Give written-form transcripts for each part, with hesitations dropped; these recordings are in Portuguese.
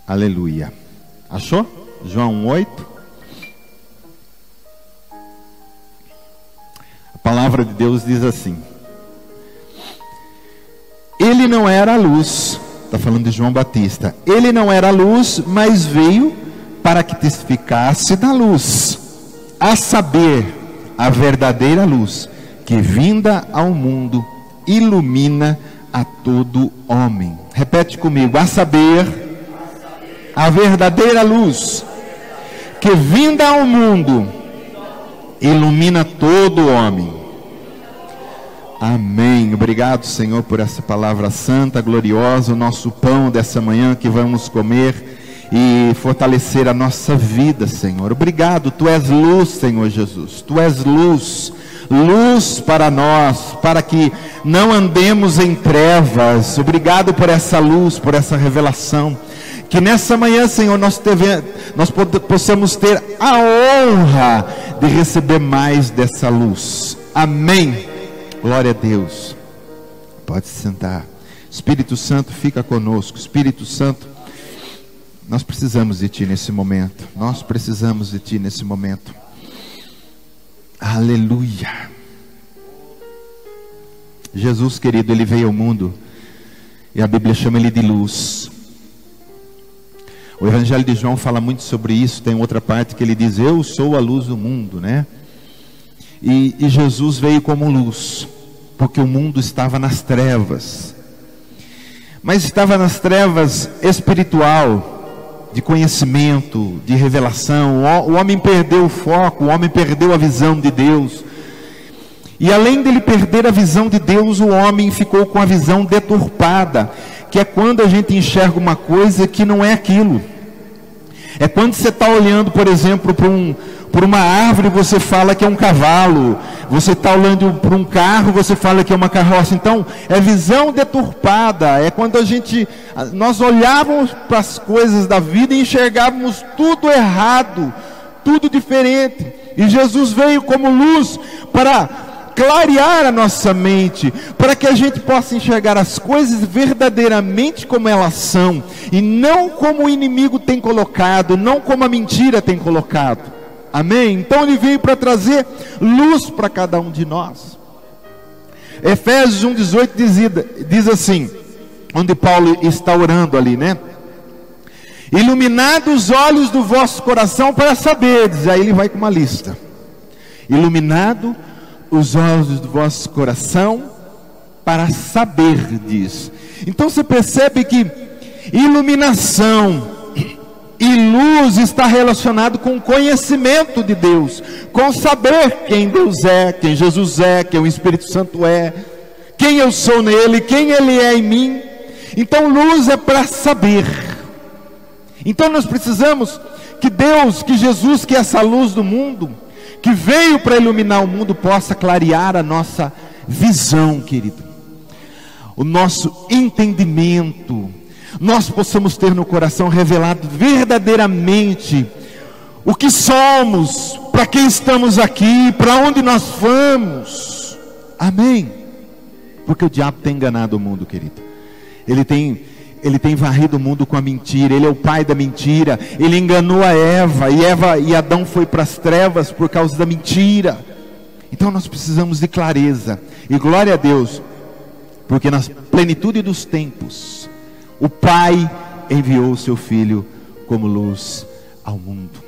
Aleluia. Achou? João 8. A palavra de Deus diz assim: ele não era a luz, está falando de João Batista, ele não era a luz, mas veio para que testificasse da luz, a saber, a verdadeira luz, que vinda ao mundo, ilumina a todo homem. Repete comigo: a saber, a verdadeira luz, que vinda ao mundo, ilumina todo homem. Amém. Obrigado, Senhor, por essa palavra santa, gloriosa, o nosso pão dessa manhã que vamos comer e fortalecer a nossa vida, Senhor. Obrigado, Tu és luz, Senhor Jesus. Tu és luz, luz para nós, para que não andemos em trevas. Obrigado por essa luz, por essa revelação. Que nessa manhã, Senhor, nós possamos ter a honra de receber mais dessa luz. Amém. Glória a Deus. Pode se sentar. Espírito Santo, fica conosco. Espírito Santo, nós precisamos de Ti nesse momento. Nós precisamos de Ti nesse momento. Aleluia. Jesus, querido, Ele veio ao mundo e a Bíblia chama Ele de luz. O Evangelho de João fala muito sobre isso. Tem outra parte que ele diz: eu sou a luz do mundo, né? E Jesus veio como luz, porque o mundo estava nas trevas, mas estava nas trevas espiritual, de conhecimento, de revelação. O homem perdeu o foco, o homem perdeu a visão de Deus, e além dele perder a visão de Deus, o homem ficou com a visão deturpada, que é quando a gente enxerga uma coisa que não é aquilo. É quando você está olhando, por exemplo, por uma árvore, você fala que é um cavalo. Você está olhando para um carro, você fala que é uma carroça. Então, é visão deturpada. É quando nós olhávamos para as coisas da vida e enxergávamos tudo errado, tudo diferente. E Jesus veio como luz para clarear a nossa mente, para que a gente possa enxergar as coisas verdadeiramente como elas são, e não como o inimigo tem colocado, não como a mentira tem colocado. Amém? Então Ele veio para trazer luz para cada um de nós. Efésios 1,18 diz assim, onde Paulo está orando ali, né? Iluminado os olhos do vosso coração para saberdes. Aí ele vai com uma lista. Iluminado os olhos do vosso coração para saberdes. Então você percebe que iluminação e luz está relacionado com o conhecimento de Deus, com saber quem Deus é, quem Jesus é, quem o Espírito Santo é, quem eu sou nele, quem Ele é em mim. Então luz é para saber. Então nós precisamos que Deus, que Jesus, que essa luz do mundo, que veio para iluminar o mundo, possa clarear a nossa visão, querido, o nosso entendimento. Nós possamos ter no coração revelado verdadeiramente o que somos, para quem estamos aqui, para onde nós vamos. Amém? Porque o diabo tem enganado o mundo, querido. Ele tem varrido o mundo com a mentira. Ele é o pai da mentira. Ele enganou a Eva e Adão foi para as trevas por causa da mentira. Então nós precisamos de clareza. E glória a Deus, porque na plenitude dos tempos, o Pai enviou o seu Filho como luz ao mundo.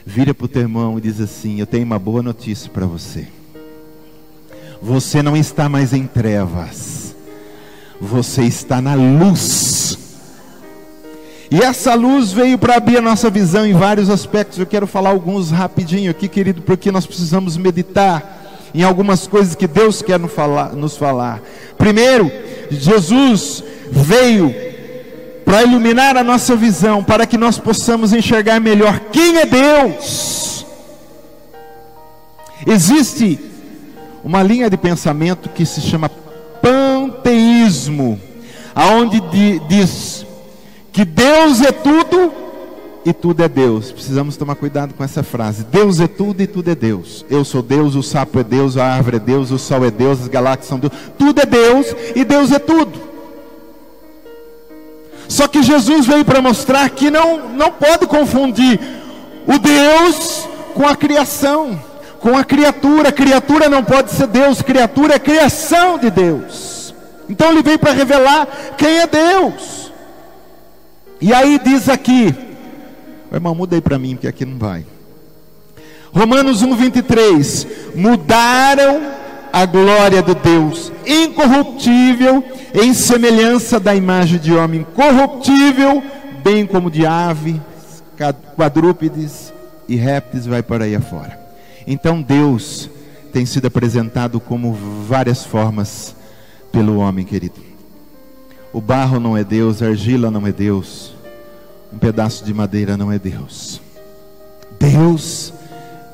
Vira para o teu irmão e diz assim: eu tenho uma boa notícia para você. Você não está mais em trevas, você está na luz. E essa luz veio para abrir a nossa visão em vários aspectos. Eu quero falar alguns rapidinho aqui, querido, porque nós precisamos meditar em algumas coisas que Deus quer nos falar. Primeiro, Jesus veio para iluminar a nossa visão, para que nós possamos enxergar melhor quem é Deus. Existe uma linha de pensamento que se chama panteísmo, aonde diz que Deus é tudo e tudo é Deus. Precisamos tomar cuidado com essa frase. Deus é tudo e tudo é Deus. Eu sou Deus, o sapo é Deus, a árvore é Deus, o sol é Deus, as galáxias são Deus. Tudo é Deus e Deus é tudo. Só que Jesus veio para mostrar que não pode confundir o Deus com a criação, com a criatura. Criatura não pode ser Deus, criatura é criação de Deus. Então ele veio para revelar quem é Deus. E aí diz aqui, irmão, muda aí para mim, porque aqui não vai. Romanos 1:23, mudaram a glória de Deus incorruptível em semelhança da imagem de homem corruptível, bem como de aves, quadrúpedes e répteis, vai por aí afora. Então Deus tem sido apresentado como várias formas pelo homem, querido. O barro não é Deus, a argila não é Deus, um pedaço de madeira não é Deus. Deus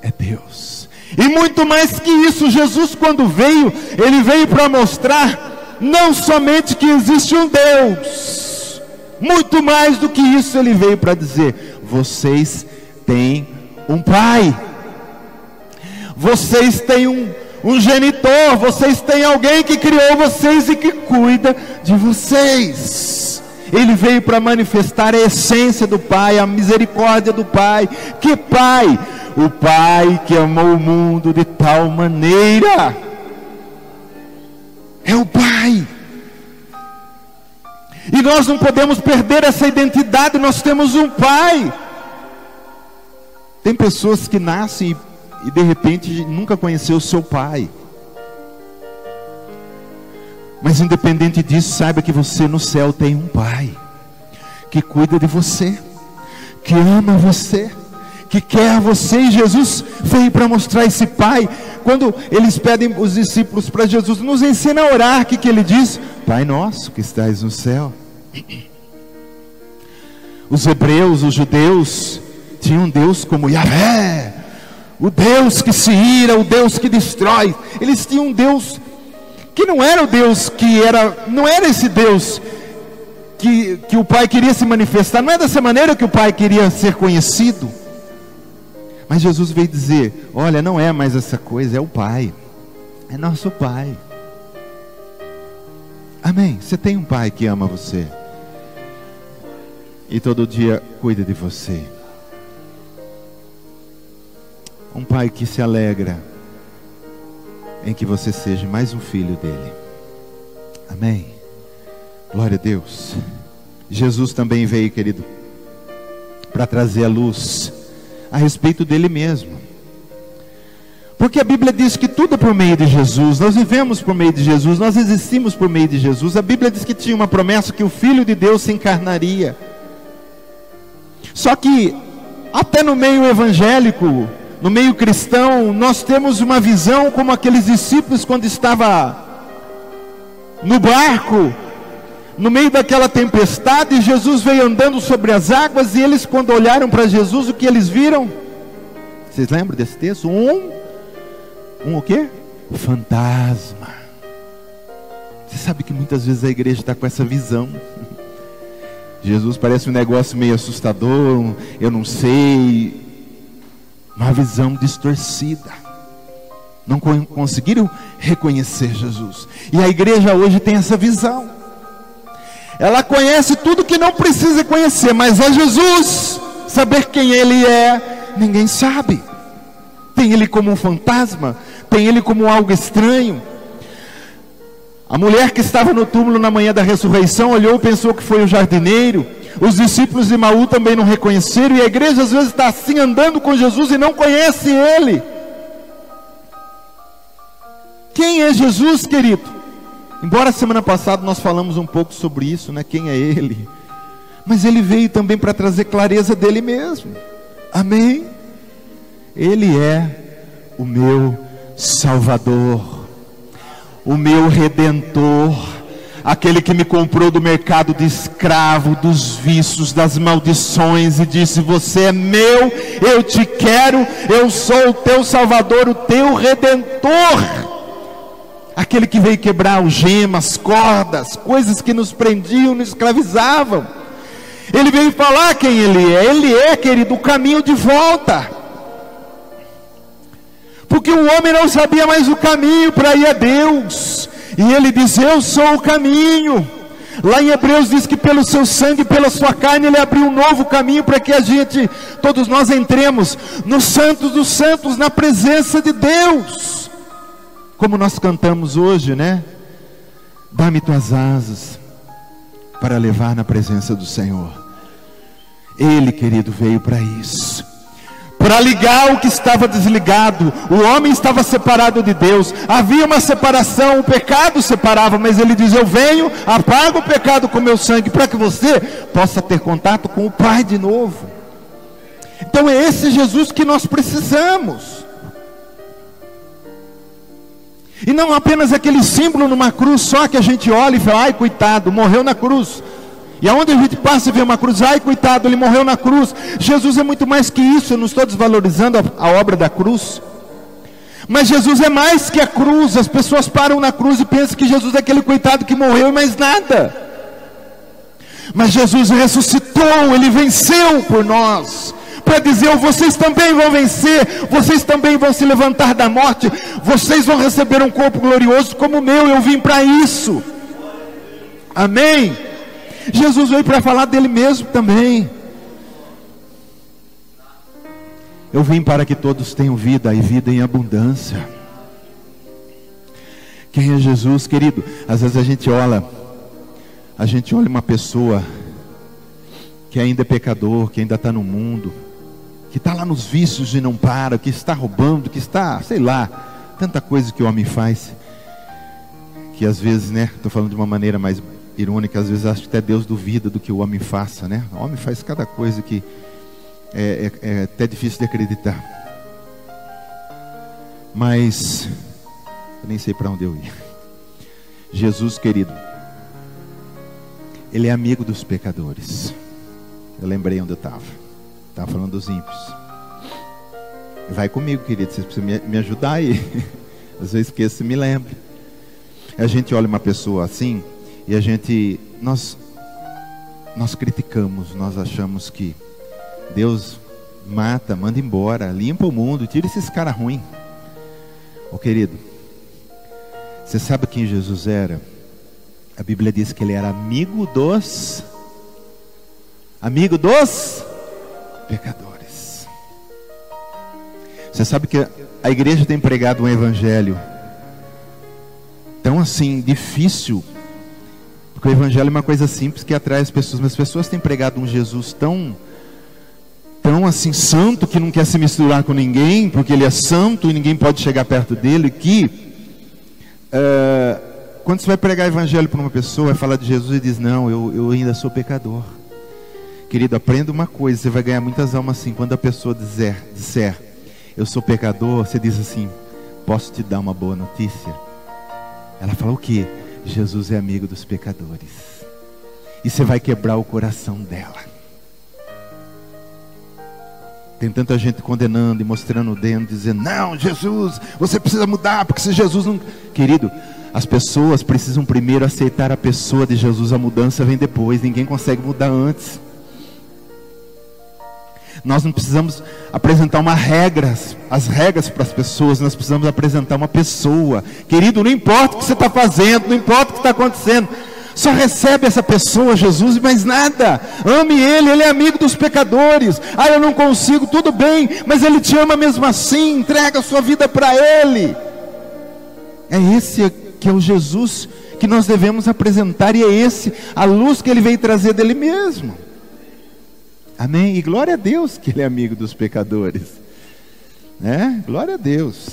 é Deus. E muito mais que isso, Jesus quando veio, ele veio para mostrar não somente que existe um Deus, muito mais do que isso ele veio para dizer: vocês têm um Pai, vocês têm um genitor, vocês têm alguém que criou vocês e que cuida de vocês. Ele veio para manifestar a essência do Pai, a misericórdia do Pai. Que Pai? O Pai que amou o mundo de tal maneira. É o Pai. E nós não podemos perder essa identidade. Nós temos um Pai. Tem pessoas que nascem e de repente nunca conheceu o seu pai. Mas independente disso, saiba que você no céu tem um Pai que cuida de você, que ama você, que quer você. E Jesus veio para mostrar esse Pai. Quando eles pedem os discípulos para Jesus, nos ensina a orar, o que ele diz? Pai nosso que estás no céu. Os hebreus, os judeus, tinham um Deus como Yahvé, o Deus que se ira, o Deus que destrói. Eles tinham um Deus que não era o Deus que era, não era esse Deus que o Pai queria se manifestar, não é dessa maneira que o Pai queria ser conhecido. Mas Jesus veio dizer: olha, não é mais essa coisa, é o Pai, é nosso Pai. Amém? Você tem um Pai que ama você e todo dia cuida de você. Um Pai que se alegra em que você seja mais um filho dele. Amém? Glória a Deus. Jesus também veio, querido, para trazer a luz a respeito dele mesmo. Porque a Bíblia diz que tudo é por meio de Jesus. Nós vivemos por meio de Jesus, nós existimos por meio de Jesus. A Bíblia diz que tinha uma promessa que o Filho de Deus se encarnaria. Só que até no meio evangélico, no meio cristão, nós temos uma visão como aqueles discípulos quando estava no barco, no meio daquela tempestade, Jesus veio andando sobre as águas, e eles, quando olharam para Jesus, o que eles viram? Vocês lembram desse texto? O quê? Fantasma. Você sabe que muitas vezes a igreja está com essa visão. Jesus parece um negócio meio assustador, eu não sei, uma visão distorcida. Não conseguiram reconhecer Jesus. E a igreja hoje tem essa visão. Ela conhece tudo que não precisa conhecer, mas a Jesus, saber quem ele é, ninguém sabe. Tem ele como um fantasma, tem ele como algo estranho. A mulher que estava no túmulo na manhã da ressurreição olhou e pensou que foi o jardineiro. Os discípulos de Emaú também não reconheceram. E a igreja às vezes está assim andando com Jesus e não conhece ele. Quem é Jesus, querido? Embora semana passada nós falamos um pouco sobre isso, né? Quem é ele? Mas ele veio também para trazer clareza dele mesmo. Amém? Ele é o meu Salvador, o meu Redentor, aquele que me comprou do mercado de escravo, dos vícios, das maldições, e disse: você é meu, eu te quero, eu sou o teu Salvador, o teu Redentor. Aquele que veio quebrar algemas, cordas, coisas que nos prendiam, nos escravizavam. Ele veio falar quem ele é. Ele é, querido, o caminho de volta. Porque o homem não sabia mais o caminho para ir a Deus. E ele diz: eu sou o caminho. Lá em Hebreus diz que pelo seu sangue, pela sua carne, Ele abriu um novo caminho para que a gente, todos nós, entremos no Santos dos Santos, na presença de Deus. Como nós cantamos hoje, né? Dá-me tuas asas para levar na presença do Senhor. Ele, querido, veio para isso, para ligar o que estava desligado. O homem estava separado de Deus, havia uma separação, o pecado separava, mas Ele diz: eu venho, apago o pecado com meu sangue, para que você possa ter contato com o Pai de novo. Então é esse Jesus que nós precisamos, e não apenas aquele símbolo numa cruz só que a gente olha e fala: ai, coitado, morreu na cruz. E aonde a gente passa e vê uma cruz, ai, coitado, ele morreu na cruz. Jesus é muito mais que isso. Eu não estou desvalorizando a obra da cruz, mas Jesus é mais que a cruz. As pessoas param na cruz e pensam que Jesus é aquele coitado que morreu e mais nada. Mas Jesus ressuscitou, Ele venceu por nós, para dizer: vocês também vão vencer, vocês também vão se levantar da morte, vocês vão receber um corpo glorioso como o meu. Eu vim para isso. Amém? Jesus veio para falar dele mesmo também. Eu vim para que todos tenham vida, e vida em abundância. Quem é Jesus, querido? Às vezes a gente olha uma pessoa que ainda é pecador, que ainda está no mundo, que está lá nos vícios e não para, que está roubando, que está, sei lá, tanta coisa que o homem faz, que às vezes, né, estou falando de uma maneira mais irônica, às vezes acho que até Deus duvida do que o homem faça, né? O homem faz cada coisa que é até difícil de acreditar. Mas eu nem sei para onde eu ia. Jesus, querido, Ele é amigo dos pecadores. Eu lembrei onde eu estava falando dos ímpios. Vai comigo, querido, vocês precisam me ajudar aí. Às vezes esqueço e me lembro. A gente olha uma pessoa assim e nós criticamos, nós achamos que Deus mata, manda embora, limpa o mundo, tira esses caras ruins. Ô querido, você sabe quem Jesus era? A Bíblia diz que Ele era amigo dos pecadores. Você sabe que a igreja tem pregado um evangelho tão assim, difícil, porque o evangelho é uma coisa simples que atrai as pessoas, mas as pessoas têm pregado um Jesus tão assim santo, que não quer se misturar com ninguém, porque Ele é santo e ninguém pode chegar perto dele, que quando você vai pregar evangelho para uma pessoa, vai falar de Jesus e diz: não, eu ainda sou pecador. Querido, aprenda uma coisa, você vai ganhar muitas almas assim. Quando a pessoa disser eu sou pecador, você diz assim: posso te dar uma boa notícia? Ela fala: o quê? Jesus é amigo dos pecadores. E você vai quebrar o coração dela. Tem tanta gente condenando e mostrando o dedo, dizendo: não, Jesus, você precisa mudar, porque se Jesus não... Querido, as pessoas precisam primeiro aceitar a pessoa de Jesus. A mudança vem depois, ninguém consegue mudar antes. Nós não precisamos apresentar as regras para as pessoas, nós precisamos apresentar uma pessoa. Querido, não importa o que você está fazendo, não importa o que está acontecendo, só recebe essa pessoa, Jesus, e mais nada. Ame Ele, Ele é amigo dos pecadores. Ah, eu não consigo, tudo bem, mas Ele te ama mesmo assim. Entrega a sua vida para Ele. É esse que é o Jesus que nós devemos apresentar, e é esse a luz que Ele veio trazer dele mesmo. Amém? E glória a Deus que Ele é amigo dos pecadores, né? Glória a Deus.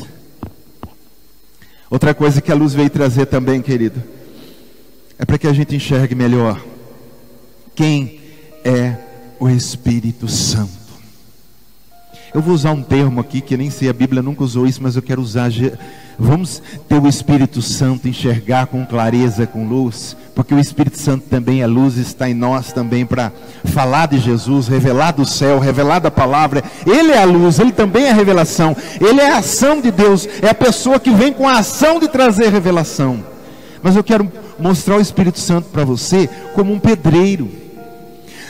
Outra coisa que a luz veio trazer também, querido, é para que a gente enxergue melhor quem é o Espírito Santo. Eu vou usar um termo aqui que eu nem sei, a Bíblia nunca usou isso, mas eu quero usar. Vamos ter o Espírito Santo, enxergar com clareza, com luz, porque o Espírito Santo também é luz, está em nós também para falar de Jesus, revelar do céu, revelar da palavra. Ele é a luz, Ele também é a revelação, Ele é a ação de Deus, é a pessoa que vem com a ação de trazer revelação. Mas eu quero mostrar o Espírito Santo para você como um pedreiro.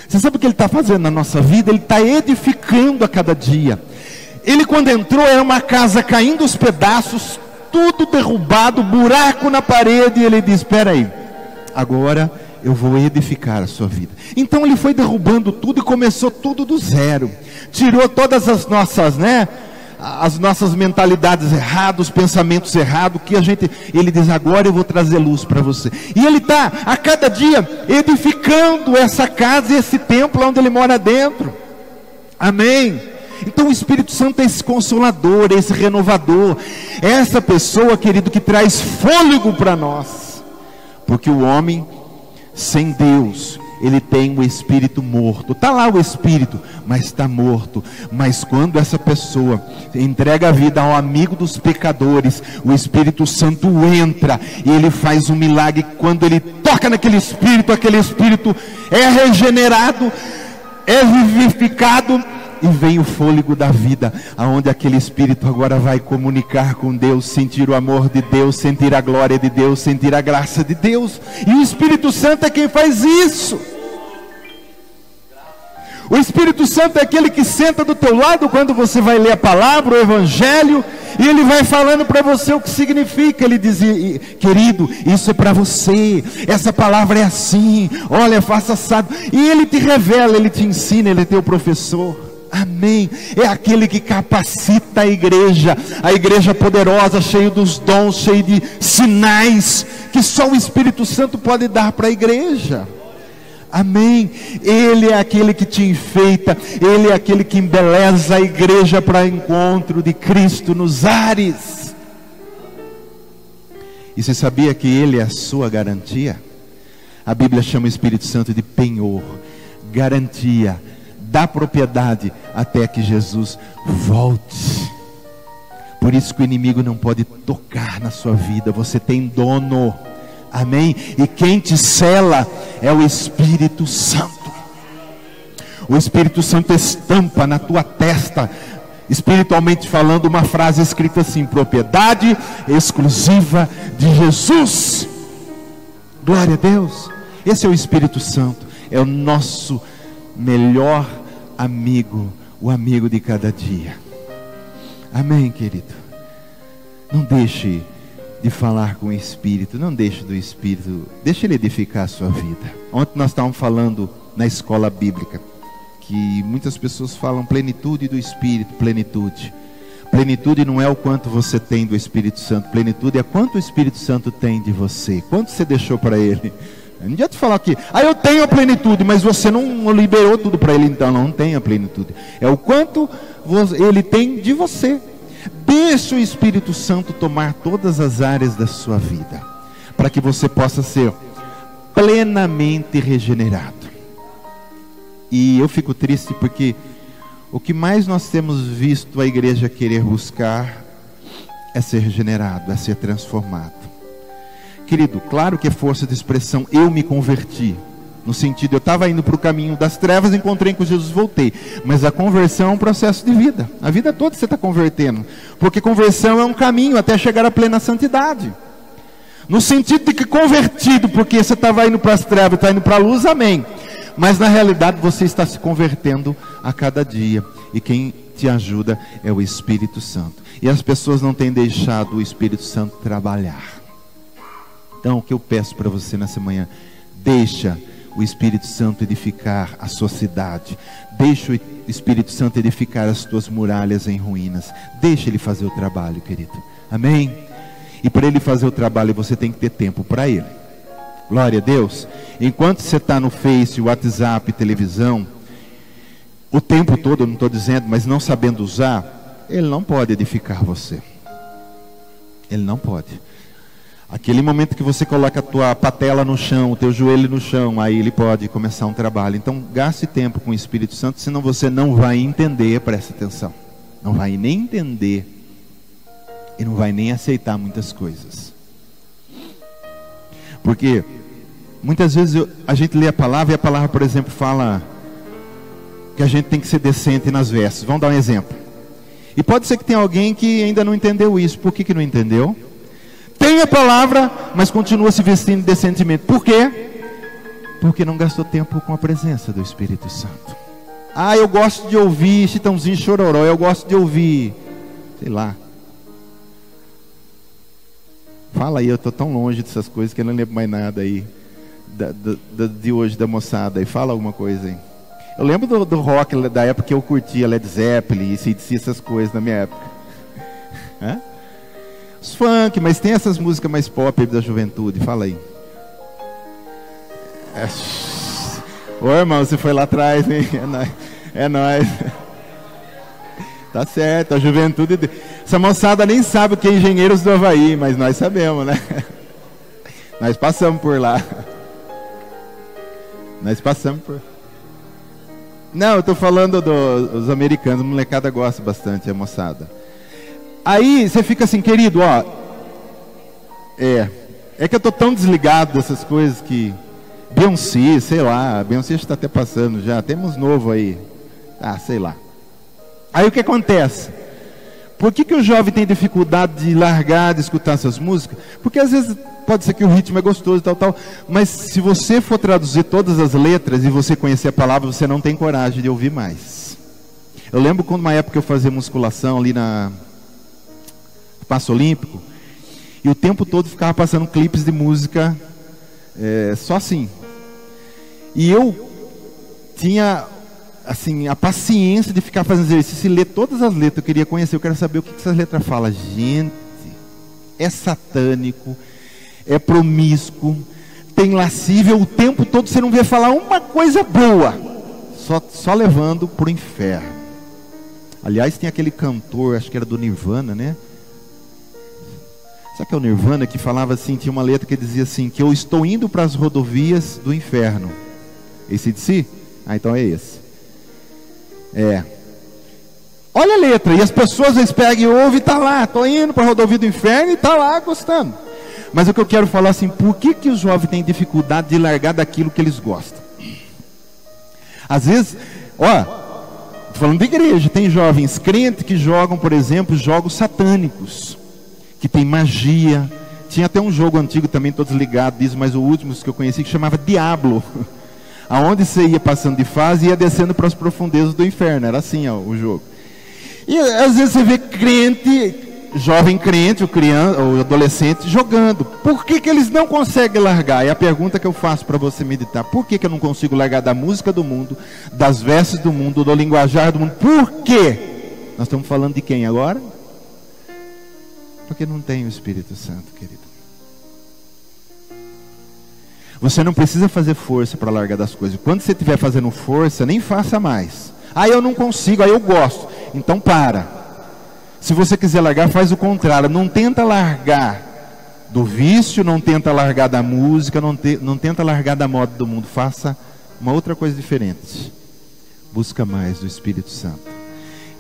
Você sabe o que Ele está fazendo na nossa vida? Ele está edificando a cada dia. Ele, quando entrou, era uma casa caindo aos pedaços, tudo derrubado, buraco na parede, e Ele diz: espera aí, agora eu vou edificar a sua vida. Então ele foi derrubando tudo e começou tudo do zero. Tirou todas as nossas, as nossas mentalidades erradas, os pensamentos errados, que ele diz, agora eu vou trazer luz para você. E ele está a cada dia edificando essa casa e esse templo onde ele mora dentro. Amém. Então o Espírito Santo é esse consolador, é esse renovador, é essa pessoa, querido, que traz fôlego para nós. Porque o homem sem Deus, ele tem o espírito morto. Está lá o espírito, mas está morto. Mas quando essa pessoa entrega a vida ao amigo dos pecadores, o Espírito Santo entra e ele faz um milagre. Quando ele toca naquele espírito, aquele espírito é regenerado, é vivificado, e vem o fôlego da vida, aonde aquele espírito agora vai comunicar com Deus, sentir o amor de Deus, sentir a glória de Deus, sentir a graça de Deus. E o Espírito Santo é quem faz isso. O Espírito Santo é aquele que senta do teu lado quando você vai ler a palavra, o Evangelho, e ele vai falando para você o que significa. Ele diz, querido, isso é para você, essa palavra é assim, olha, faça sábio. E ele te revela, ele te ensina, ele é teu professor. Amém. É aquele que capacita a igreja poderosa, cheia dos dons, cheia de sinais, que só o Espírito Santo pode dar para a igreja. Amém. Ele é aquele que te enfeita, ele é aquele que embeleza a igreja para o encontro de Cristo nos ares. E você sabia que ele é a sua garantia? A Bíblia chama o Espírito Santo de penhor, garantia da propriedade até que Jesus volte. Por isso que o inimigo não pode tocar na sua vida. Você tem dono. Amém? E quem te sela é o Espírito Santo. O Espírito Santo estampa na tua testa, espiritualmente falando, uma frase escrita assim: propriedade exclusiva de Jesus. Glória a Deus. Esse é o Espírito Santo. É o nosso melhor amigo, o amigo de cada dia. Amém, querido? Não deixe de falar com o Espírito, não deixe do Espírito, deixe ele edificar a sua vida. Ontem nós estávamos falando na escola bíblica, que muitas pessoas falam plenitude do Espírito, plenitude. Plenitude não é o quanto você tem do Espírito Santo, plenitude é quanto o Espírito Santo tem de você, quanto você deixou para ele. Não adianta falar aqui, eu tenho a plenitude, mas você não liberou tudo para ele, então não tem a plenitude. É o quanto ele tem de você. Deixa o Espírito Santo tomar todas as áreas da sua vida, para que você possa ser plenamente regenerado. E eu fico triste porque o que mais nós temos visto a igreja querer buscar é ser regenerado, é ser transformado. Querido, claro que é força de expressão. Eu me converti, no sentido, eu estava indo para o caminho das trevas, encontrei com Jesus, voltei. Mas a conversão é um processo de vida. A vida toda você está convertendo, porque conversão é um caminho até chegar à plena santidade. No sentido de que convertido, porque você estava indo para as trevas, está indo para a luz, amém. Mas na realidade você está se convertendo a cada dia, e quem te ajuda é o Espírito Santo. E as pessoas não têm deixado o Espírito Santo trabalhar. Então o que eu peço para você nessa manhã: deixa o Espírito Santo edificar a sua cidade, deixa o Espírito Santo edificar as tuas muralhas em ruínas, deixa ele fazer o trabalho, querido. Amém? E para ele fazer o trabalho, você tem que ter tempo para ele. Glória a Deus. Enquanto você está no Face, WhatsApp, televisão, o tempo todo, eu não estou dizendo, mas não sabendo usar, ele não pode edificar você. Ele não pode. Aquele momento que você coloca a tua patela no chão, o teu joelho no chão, aí ele pode começar um trabalho. Então gaste tempo com o Espírito Santo, senão você não vai entender, presta atenção. Não vai nem entender e não vai nem aceitar muitas coisas. Porque muitas vezes a gente lê a palavra e a palavra, por exemplo, fala que a gente tem que ser decente nas vestes. Vamos dar um exemplo. E pode ser que tenha alguém que ainda não entendeu isso. Por que não entendeu? Tem a palavra, mas continua se vestindo decentemente. Por quê? Porque não gastou tempo com a presença do Espírito Santo. Eu gosto de ouvir Chitãozinho Chororó, eu gosto de ouvir, sei lá. Fala aí, eu estou tão longe dessas coisas que eu não lembro mais nada aí. de hoje, da moçada aí? Fala alguma coisa aí. Eu lembro do rock da época que eu curtia Led Zeppelin e AC/DC, essas coisas na minha época. Hã? Os funk, mas tem essas músicas mais pop da juventude. Fala aí. Ô irmão, você foi lá atrás, hein? É nóis. Tá certo, a juventude. Essa moçada nem sabe o que é Engenheiros do Havaí, mas nós sabemos, né? Nós passamos por lá. Nós passamos por. Não, eu estou falando dos americanos, a molecada gosta bastante, a moçada. Aí você fica assim, querido, ó. É que eu estou tão desligado dessas coisas que. Beyoncé, sei lá, Beyoncé está até passando já, temos novo aí. Ah, sei lá. Aí o que acontece? Por que o jovem tem dificuldade de largar, de escutar essas músicas? Porque às vezes pode ser que o ritmo é gostoso e tal, mas se você for traduzir todas as letras e você conhecer a palavra, você não tem coragem de ouvir mais. Eu lembro quando uma época eu fazia musculação ali na Paço Olímpico, e o tempo todo ficava passando clipes de música, só assim. E eu tinha assim, a paciência de ficar fazendo exercício e ler todas as letras. Eu queria conhecer, eu quero saber o que essas letras falam. Gente, é satânico, é promíscuo, tem lascívia, o tempo todo você não vê falar uma coisa boa, só levando para o inferno. Aliás, tem aquele cantor, acho que era do Nirvana, né? Sabe que é o Nirvana, que falava assim, tinha uma letra que dizia assim, que eu estou indo para as rodovias do inferno. Esse de si? Ah, então é esse. Olha a letra, e as pessoas eles pegam e ouvem e tá lá, estou indo para a rodovia do inferno e tá lá gostando. Mas o que eu quero falar assim, por que os jovens têm dificuldade de largar daquilo que eles gostam? Às vezes, tô falando de igreja, tem jovens crentes que jogam, por exemplo, jogos satânicos, que tem magia. Tinha até um jogo antigo também, todos ligados disso, mas o último que eu conheci que chamava Diablo. Aonde você ia passando de fase e ia descendo para as profundezas do inferno. Era assim, o jogo. E às vezes você vê crente, jovem crente, ou adolescente jogando. Por que eles não conseguem largar? É a pergunta que eu faço para você meditar. Por que eu não consigo largar da música do mundo, das vestes do mundo, do linguajar do mundo? Por quê? Nós estamos falando de quem agora? Porque não tem o Espírito Santo, querido. Você não precisa fazer força para largar das coisas. Quando você estiver fazendo força, nem faça mais. Ah, eu não consigo, eu gosto. Então para. Se você quiser largar, faz o contrário. Não tenta largar do vício, não tenta largar da música, não tenta largar da moda do mundo. Faça uma outra coisa diferente. Busca mais do Espírito Santo,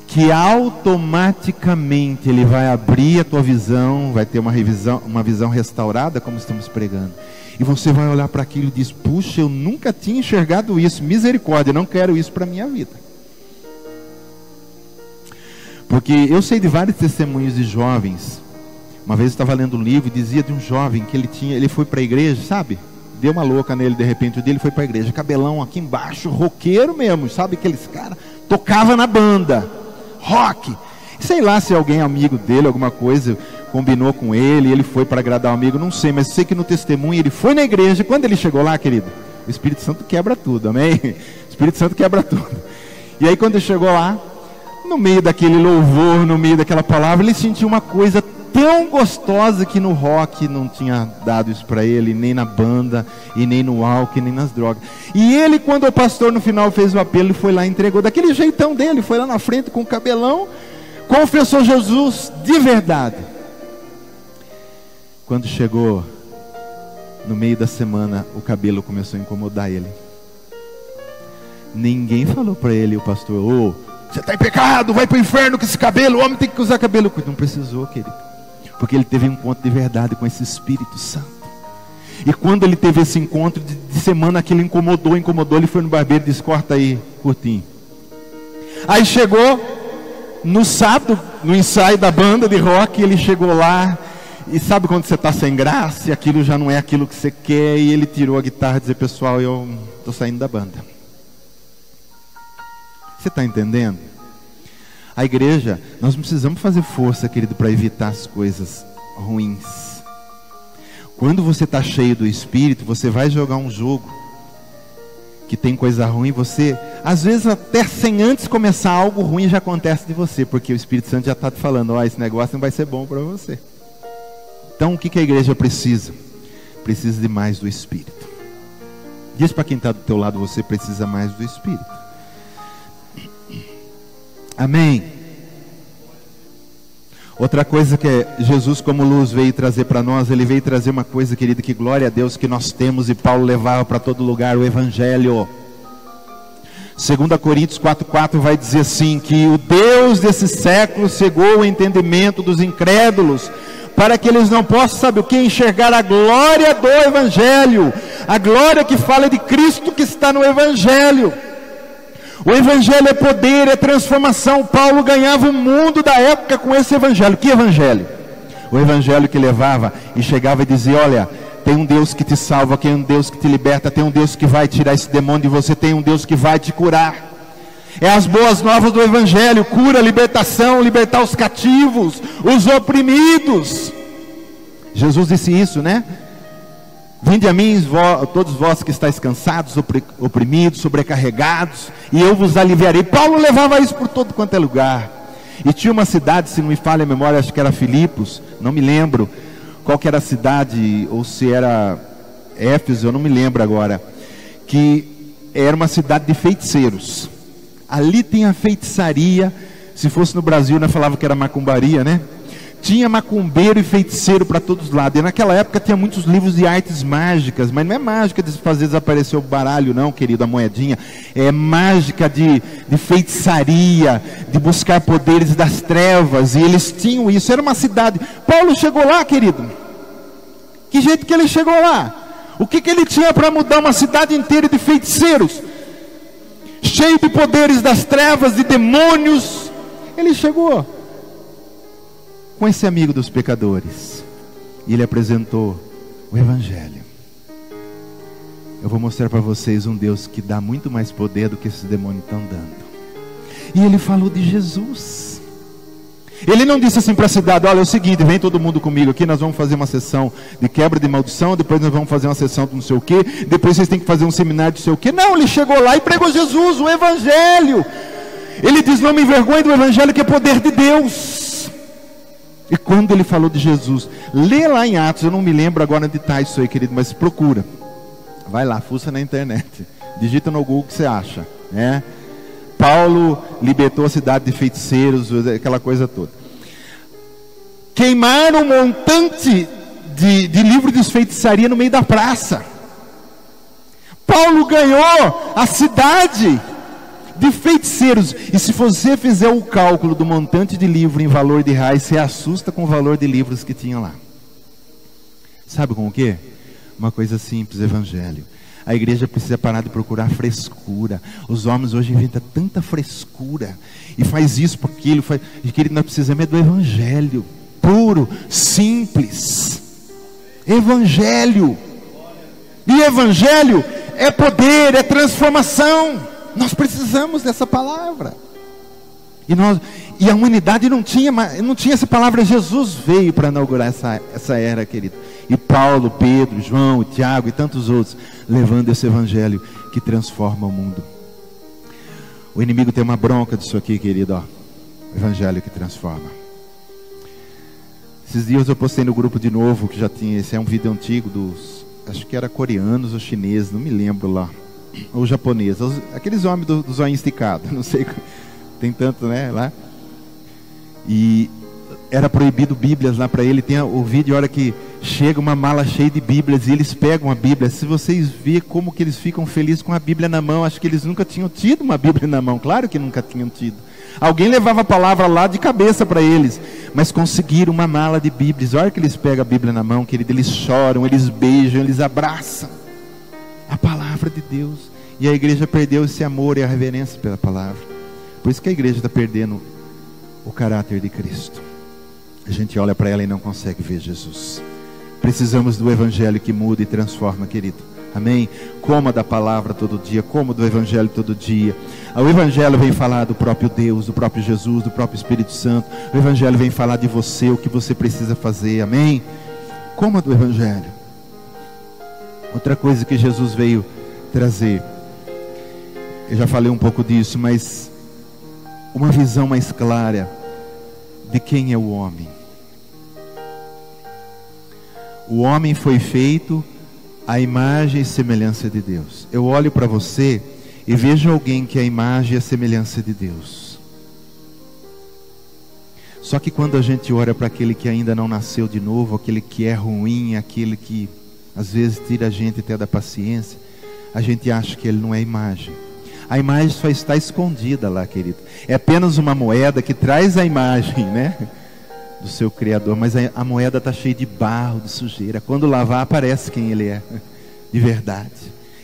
que automaticamente ele vai abrir a tua visão, vai ter uma visão restaurada, como estamos pregando. E você vai olhar para aquilo e diz, puxa, eu nunca tinha enxergado isso, misericórdia, não quero isso para a minha vida. Porque eu sei de vários testemunhos de jovens. Uma vez eu estava lendo um livro e dizia de um jovem que ele foi para a igreja, sabe? Deu uma louca nele de repente, o dia ele foi para a igreja, cabelão aqui embaixo, roqueiro mesmo, sabe aqueles caras? Tocava na banda, rock. Sei lá se alguém amigo dele, alguma coisa, combinou com ele foi para agradar o amigo, não sei, mas sei que no testemunho ele foi na igreja, e quando ele chegou lá, querido, o Espírito Santo quebra tudo, amém? O Espírito Santo quebra tudo. E aí quando ele chegou lá, no meio daquele louvor, no meio daquela palavra, ele sentiu uma coisa tão gostosa que no rock não tinha dado isso para ele, nem na banda, e nem no álcool, nem nas drogas. E ele, quando o pastor no final fez o apelo, ele foi lá e entregou, daquele jeitão dele, foi lá na frente com o cabelão, confessou Jesus de verdade. Quando chegou no meio da semana, o cabelo começou a incomodar ele. Ninguém falou para ele, o pastor, você está em pecado, vai para o inferno com esse cabelo, o homem tem que usar cabelo. Não precisou, querido, porque ele teve um encontro de verdade com esse Espírito Santo. E quando ele teve esse encontro de semana, aquilo incomodou, ele foi no barbeiro e disse, corta aí, curtinho. Aí chegou no sábado, no ensaio da banda de rock, ele chegou lá, e sabe quando você está sem graça, e aquilo já não é aquilo que você quer, e ele tirou a guitarra e disse, pessoal, eu estou saindo da banda. Você está entendendo? A igreja, nós não precisamos fazer força, querido, para evitar as coisas ruins. Quando você está cheio do Espírito, você vai jogar um jogo que tem coisa ruim, você, às vezes até sem antes começar, algo ruim já acontece de você, porque o Espírito Santo já está te falando, ó, esse negócio não vai ser bom para você. Então o que a igreja precisa? Precisa de mais do Espírito. Diz para quem está do teu lado, você precisa mais do Espírito. Amém. Outra coisa que Jesus como luz veio trazer para nós, Ele veio trazer uma coisa, querido, que glória a Deus que nós temos, e Paulo levava para todo lugar, o Evangelho. 2 Coríntios 4,4 vai dizer assim, que o Deus desse século cegou o entendimento dos incrédulos, para que eles não possam, sabe o que? Enxergar a glória do Evangelho, a glória que fala de Cristo que está no Evangelho. O Evangelho é poder, é transformação. Paulo ganhava o mundo da época com esse Evangelho. Que Evangelho? O Evangelho que levava e chegava e dizia, olha, tem um Deus que te salva, tem um Deus que te liberta, tem um Deus que vai tirar esse demônio de você, tem um Deus que vai te curar. É as boas novas do Evangelho, cura, libertação, libertar os cativos, os oprimidos. Jesus disse isso, né? Vinde a mim, todos vós que estáis cansados, oprimidos, sobrecarregados, e eu vos aliviarei. Paulo levava isso por todo quanto é lugar. E tinha uma cidade, se não me falha a memória, acho que era Filipos, não me lembro qual que era a cidade, ou se era Éfeso, eu não me lembro agora, que era uma cidade de feiticeiros. Ali tem a feitiçaria. Se fosse no Brasil, nós falava que era macumbaria, né? Tinha macumbeiro e feiticeiro para todos os lados. E naquela época tinha muitos livros de artes mágicas, mas não é mágica de fazer desaparecer o baralho não, querido, a moedinha. É mágica de feitiçaria, de buscar poderes das trevas. E eles tinham isso, era uma cidade. Paulo chegou lá, querido. Que jeito que ele chegou lá? O que ele tinha para mudar uma cidade inteira de feiticeiros? Cheio de poderes das trevas, de demônios. Ele chegou com esse amigo dos pecadores, e ele apresentou o Evangelho. Eu vou mostrar para vocês um Deus que dá muito mais poder do que esses demônios estão dando. E ele falou de Jesus. Ele não disse assim para a cidade, olha, é o seguinte, vem todo mundo comigo aqui, nós vamos fazer uma sessão de quebra de maldição, depois nós vamos fazer uma sessão de não sei o que, depois vocês têm que fazer um seminário de não sei o que. Não, ele chegou lá e pregou Jesus, o Evangelho. Ele diz, não me envergonhe do Evangelho, que é poder de Deus. E quando ele falou de Jesus, lê lá em Atos, eu não me lembro agora onde está isso aí, querido, mas procura. Vai lá, fuça na internet, digita no Google o que você acha, né? Paulo libertou a cidade de feiticeiros, aquela coisa toda. Queimaram um montante de livro de feitiçaria no meio da praça. Paulo ganhou a cidade de feiticeiros. E se você fizer o cálculo do montante de livro em valor de reais, você assusta com o valor de livros que tinha lá. Sabe com o quê? Uma coisa simples, Evangelho. A igreja precisa parar de procurar frescura. Os homens hoje inventam tanta frescura e faz isso, por aquilo, e querido, nós precisamos do Evangelho puro, simples. Evangelho. E Evangelho é poder, é transformação. Nós precisamos dessa palavra. E a humanidade não tinha essa palavra. Jesus veio para inaugurar essa era, querido. E Paulo, Pedro, João, Tiago e tantos outros, levando esse Evangelho que transforma o mundo. O inimigo tem uma bronca disso aqui, querido, ó. Evangelho que transforma. Esses dias eu postei no grupo de novo, que já tinha, esse é um vídeo antigo dos, acho que era coreanos ou chineses, não me lembro lá, ou japoneses, aqueles homens do zoinho esticado, não sei, tem tanto, né, lá. E era proibido Bíblias lá para ele. Tem o vídeo, a hora que chega uma mala cheia de Bíblias e eles pegam a Bíblia. Se vocês verem como que eles ficam felizes com a Bíblia na mão, acho que eles nunca tinham tido uma Bíblia na mão. Claro que nunca tinham tido. Alguém levava a palavra lá de cabeça para eles, mas conseguiram uma mala de Bíblias. A hora que eles pegam a Bíblia na mão, querido, eles choram, eles beijam, eles abraçam a palavra de Deus. E a igreja perdeu esse amor e a reverência pela palavra. Por isso que a igreja está perdendo o caráter de Cristo. A gente olha para ela e não consegue ver Jesus. Precisamos do Evangelho que muda e transforma, querido. Amém? Coma da palavra todo dia, coma do Evangelho todo dia. O Evangelho vem falar do próprio Deus, do próprio Jesus, do próprio Espírito Santo. O Evangelho vem falar de você, o que você precisa fazer. Amém? Coma do Evangelho. Outra coisa que Jesus veio trazer, eu já falei um pouco disso, mas uma visão mais clara de quem é o homem. O homem foi feito à imagem e semelhança de Deus. Eu olho para você e vejo alguém que é a imagem e a semelhança de Deus. Só que quando a gente olha para aquele que ainda não nasceu de novo, aquele que é ruim, aquele que às vezes tira a gente até da paciência, a gente acha que ele não é imagem. A imagem só está escondida lá, querido. É apenas uma moeda que traz a imagem, né, do seu Criador. Mas a moeda está cheia de barro, de sujeira. Quando lavar, aparece quem ele é, de verdade.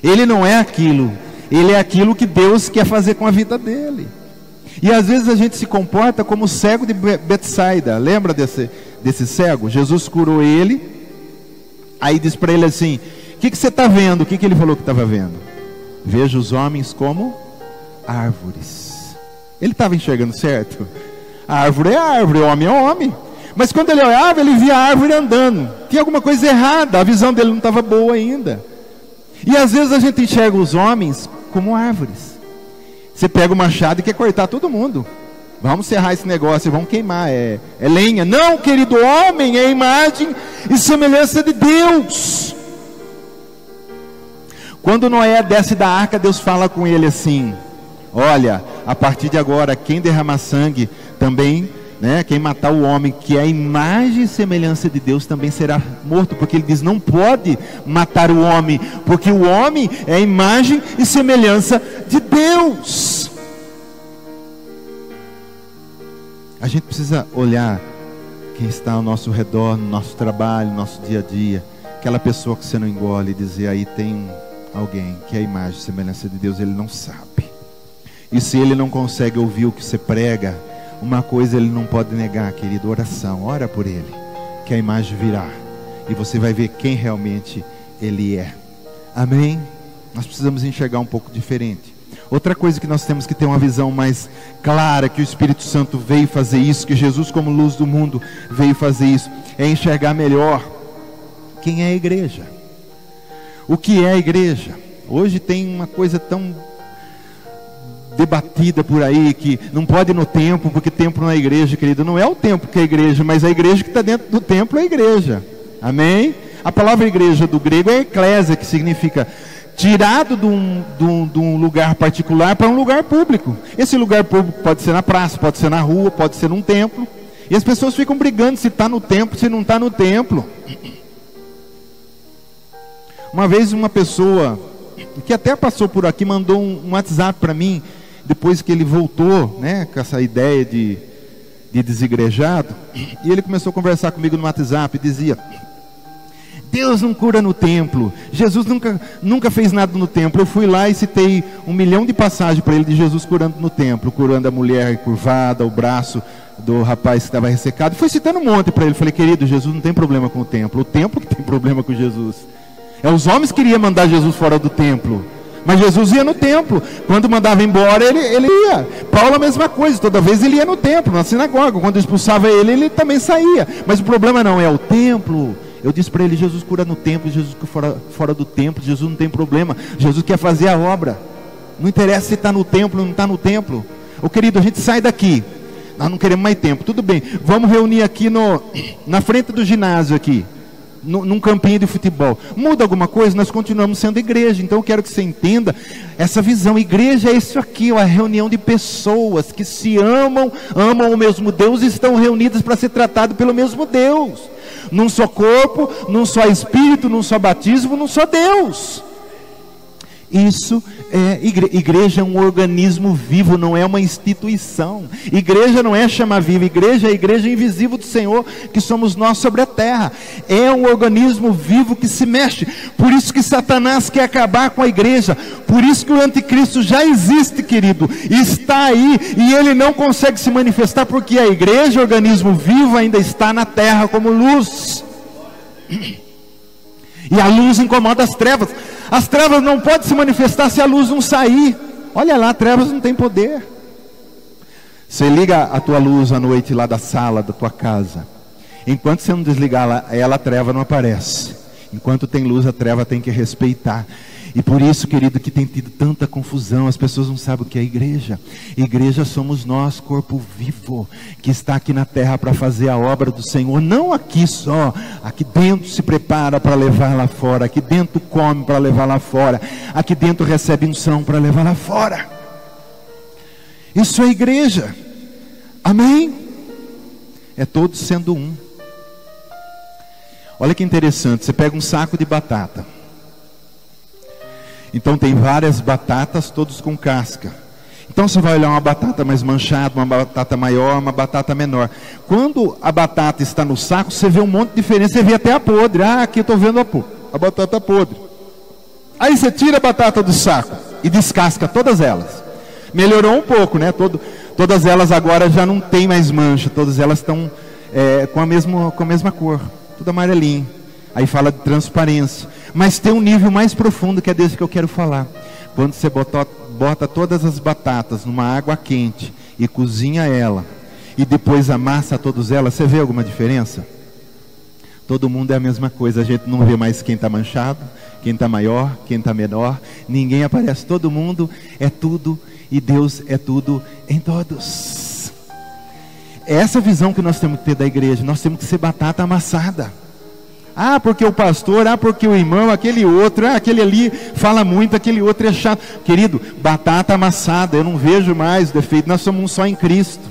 Ele não é aquilo. Ele é aquilo que Deus quer fazer com a vida dele. E às vezes a gente se comporta como o cego de Betsaida. Lembra desse cego? Jesus curou ele. Aí diz para ele assim: o que você está vendo? O que ele falou que estava vendo? Vejo os homens como árvores. Ele estava enxergando certo? A árvore é árvore, o homem é homem. Mas quando ele olhava, ele via a árvore andando. Tinha alguma coisa errada, a visão dele não estava boa ainda. E às vezes a gente enxerga os homens como árvores. Você pega o machado e quer cortar todo mundo. Vamos serrar esse negócio, vamos queimar, é lenha. Não, querido, homem é a imagem e semelhança de Deus. Quando Noé desce da arca, Deus fala com ele assim: olha, a partir de agora, quem derramar sangue também, né, quem matar o homem, que é a imagem e semelhança de Deus, também será morto. Porque ele diz, não pode matar o homem, porque o homem é a imagem e semelhança de Deus. A gente precisa olhar quem está ao nosso redor, no nosso trabalho, no nosso dia a dia, aquela pessoa que você não engole, e dizer, aí tem alguém que é a imagem e semelhança de Deus. Ele não sabe. E se ele não consegue ouvir o que você prega, uma coisa ele não pode negar, querido: oração. Ora por ele, que a imagem virá, e você vai ver quem realmente ele é. Amém? Nós precisamos enxergar um pouco diferente. Outra coisa que nós temos que ter uma visão mais clara, que o Espírito Santo veio fazer isso, que Jesus como luz do mundo veio fazer isso, é enxergar melhor quem é a igreja. O que é a igreja? Hoje tem uma coisa tão debatida por aí, que não pode ir no templo, porque templo não é igreja, querido. Não é o templo que é a igreja, mas a igreja que está dentro do templo é a igreja. Amém? A palavra igreja do grego é eclésia, que significa tirado de um lugar particular para um lugar público. Esse lugar público pode ser na praça, pode ser na rua, pode ser num templo. E as pessoas ficam brigando se está no templo, se não está no templo. Uma vez uma pessoa que até passou por aqui mandou um WhatsApp para mim, depois que ele voltou, né, com essa ideia de desigrejado, e ele começou a conversar comigo no WhatsApp e dizia: Deus não cura no templo, Jesus nunca fez nada no templo. Eu fui lá e citei 1 milhão de passagens para ele de Jesus curando no templo, curando a mulher curvada, o braço do rapaz que estava ressecado. Fui citando um monte para ele. Falei: querido, Jesus não tem problema com o templo que tem problema com Jesus. É os homens que queriam mandar Jesus fora do templo, mas Jesus ia no templo. Quando mandava embora, ele ia. Paulo a mesma coisa, toda vez ele ia no templo, na sinagoga. Quando expulsava ele também saía. Mas o problema não é o templo. Eu disse para ele: Jesus cura no templo, Jesus fora do templo. Jesus não tem problema, Jesus quer fazer a obra. Não interessa se está no templo ou não está no templo. Ô querido, a gente sai daqui, nós não queremos mais tempo, tudo bem, vamos reunir aqui na frente do ginásio aqui, num campinho de futebol. Muda alguma coisa? Nós continuamos sendo igreja. Então eu quero que você entenda essa visão. Igreja é isso aqui, a reunião de pessoas que se amam o mesmo Deus e estão reunidas para ser tratado pelo mesmo Deus, num só corpo, num só Espírito, num só batismo, num só Deus. Isso é igreja. É um organismo vivo, não é uma instituição. Igreja não é chama viva, igreja é a igreja invisível do Senhor, que somos nós sobre a terra. É um organismo vivo que se mexe. Por isso que Satanás quer acabar com a igreja. Por isso que o anticristo já existe, querido, está aí, e ele não consegue se manifestar, porque a igreja, organismo vivo, ainda está na terra como luz. E a luz incomoda as trevas. As trevas não podem se manifestar se a luz não sair. Olha lá, trevas não tem poder. Você liga a tua luz à noite lá da sala da tua casa. Enquanto você não desligar ela, a treva não aparece. Enquanto tem luz, a treva tem que respeitar. E por isso, querido, que tem tido tanta confusão. As pessoas não sabem o que é igreja. Igreja somos nós, corpo vivo, que está aqui na terra para fazer a obra do Senhor. Não aqui só. Aqui dentro se prepara para levar lá fora. Aqui dentro come para levar lá fora. Aqui dentro recebe unção para levar lá fora. Isso é igreja. Amém? É todos sendo um. Olha que interessante. Você pega um saco de batata. Então tem várias batatas, todos com casca. Então você vai olhar uma batata mais manchada, uma batata maior, uma batata menor. Quando a batata está no saco, você vê um monte de diferença, você vê até a podre. Ah, aqui eu estou vendo a batata podre. Aí você tira a batata do saco e descasca todas elas. Melhorou um pouco, né? Todas elas agora já não tem mais mancha, todas elas estão com a mesma cor, tudo amarelinho. Aí fala de transparência. Mas tem um nível mais profundo que é desse que eu quero falar. Quando você bota todas as batatas numa água quente e cozinha ela, e depois amassa todas elas, você vê alguma diferença? Todo mundo é a mesma coisa. A gente não vê mais quem está manchado, quem está maior, quem está menor. Ninguém aparece. Todo mundo é tudo e Deus é tudo em todos. É essa visão que nós temos que ter da igreja. Nós temos que ser batata amassada. Ah, porque o pastor, porque o irmão, aquele outro, aquele ali fala muito, aquele outro é chato. Querido, batata amassada, eu não vejo mais defeito. Nós somos um só em Cristo.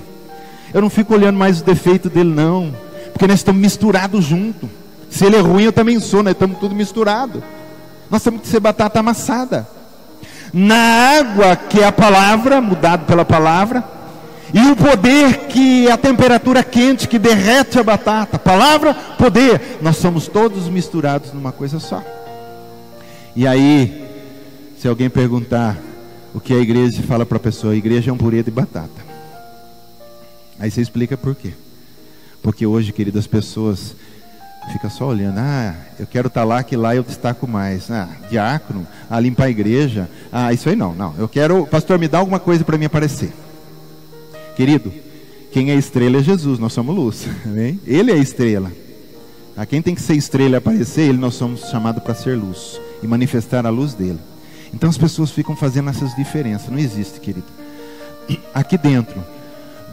Eu não fico olhando mais o defeito dele, não. Porque nós estamos misturados juntos. Se ele é ruim, eu também sou, nós estamos tudo misturado. Nós temos que ser batata amassada. Na água, que é a palavra, mudado pela palavra. E o poder, que é a temperatura quente que derrete a batata. Palavra, poder. Nós somos todos misturados numa coisa só. E aí, se alguém perguntar o que é a igreja, fala para a pessoa: a igreja é um purê de batata. Aí você explica por quê. Porque hoje, querido, as pessoas ficam só olhando. Ah, eu quero estar lá, que lá eu destaco mais. Ah, diácono, limpar a igreja. Ah, isso aí não. Eu quero, pastor, me dá alguma coisa para mim aparecer. Querido, quem é estrela é Jesus, nós somos luz, amém? Ele é a estrela. A quem tem que ser estrela e aparecer, ele, nós somos chamados para ser luz e manifestar a luz dele. Então as pessoas ficam fazendo essas diferenças. Não existe, querido. Aqui dentro,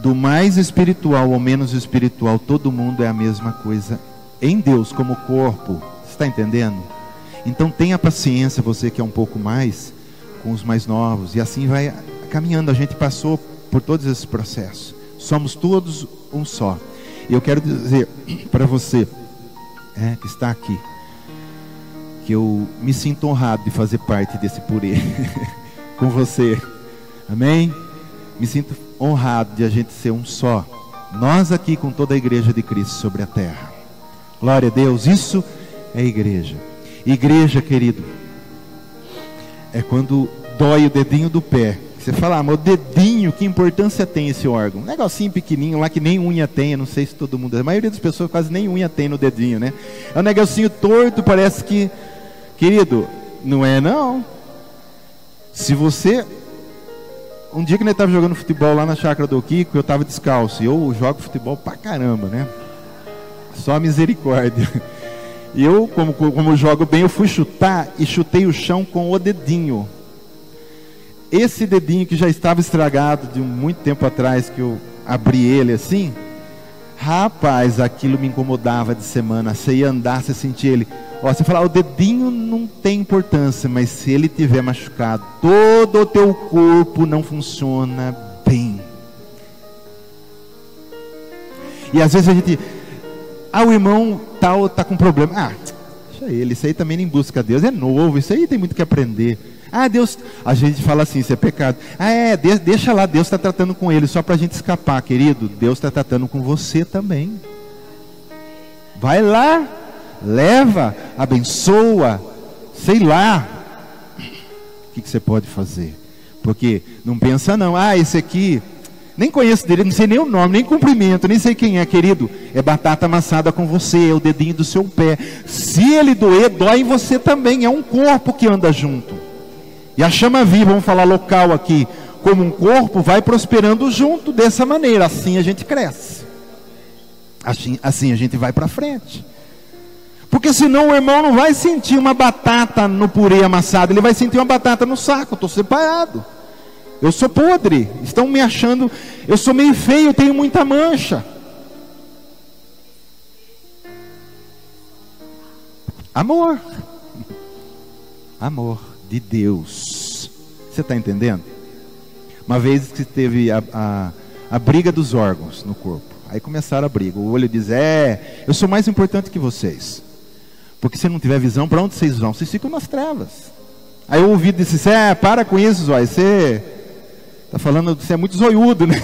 do mais espiritual ao menos espiritual, todo mundo é a mesma coisa em Deus, como corpo. Você está entendendo? Então tenha paciência, você que é um pouco mais, com os mais novos, e assim vai caminhando. A gente passou por todos esses processos. Somos todos um só. E eu quero dizer para você que está aqui, que eu me sinto honrado de fazer parte desse purê com você. Amém? Me sinto honrado de a gente ser um só. Nós aqui com toda a igreja de Cristo sobre a terra. Glória a Deus. Isso é igreja. Igreja, querido, é quando dói o dedinho do pé. Você fala: mas o dedinho, que importância tem esse órgão? Um negocinho pequenininho lá que nem unha tem. Eu não sei se todo mundo... A maioria das pessoas quase nem unha tem no dedinho, né? É um negocinho torto, parece que... Querido, não é não. Se você... Um dia que nós estávamos jogando futebol lá na chácara do Kiko, eu estava descalço. E eu jogo futebol pra caramba, né? Só misericórdia. E eu, como jogo bem, eu fui chutar e chutei o chão com o dedinho. Esse dedinho que já estava estragado de muito tempo atrás, que eu abri ele assim, rapaz, aquilo me incomodava de semana. Você ia andar, você sentia ele. Você fala: o dedinho não tem importância, mas se ele tiver machucado, todo o teu corpo não funciona bem. E às vezes a gente... o irmão tal está com problema. Deixa ele, isso aí também nem busca Deus, é novo, isso aí tem muito que aprender. Deus, a gente fala assim, isso é pecado. Deixa lá, Deus está tratando com ele, só para a gente escapar, querido. Deus está tratando com você também. Vai lá, leva, abençoa, sei lá. O que você pode fazer? Porque não pensa não, esse aqui, nem conheço dele, não sei nem o nome, nem cumprimento, nem sei quem é, querido. É batata amassada com você, é o dedinho do seu pé. Se ele doer, dói em você também, é um corpo que anda junto. E a chama viva, vamos falar local aqui, como um corpo, vai prosperando junto dessa maneira. Assim a gente cresce. Assim a gente vai para frente. Porque senão o irmão não vai sentir uma batata no purê amassado, ele vai sentir uma batata no saco. Eu estou separado, eu sou podre, estão me achando, eu sou meio feio, eu tenho muita mancha. Amor, amor de Deus. Você está entendendo? Uma vez que teve a briga dos órgãos no corpo, aí começaram a briga. O olho diz: eu sou mais importante que vocês, porque se não tiver visão, para onde vocês vão? Vocês ficam nas trevas. Aí o ouvido disse: para com isso, zóio, você está falando, você é muito zoiudo, né?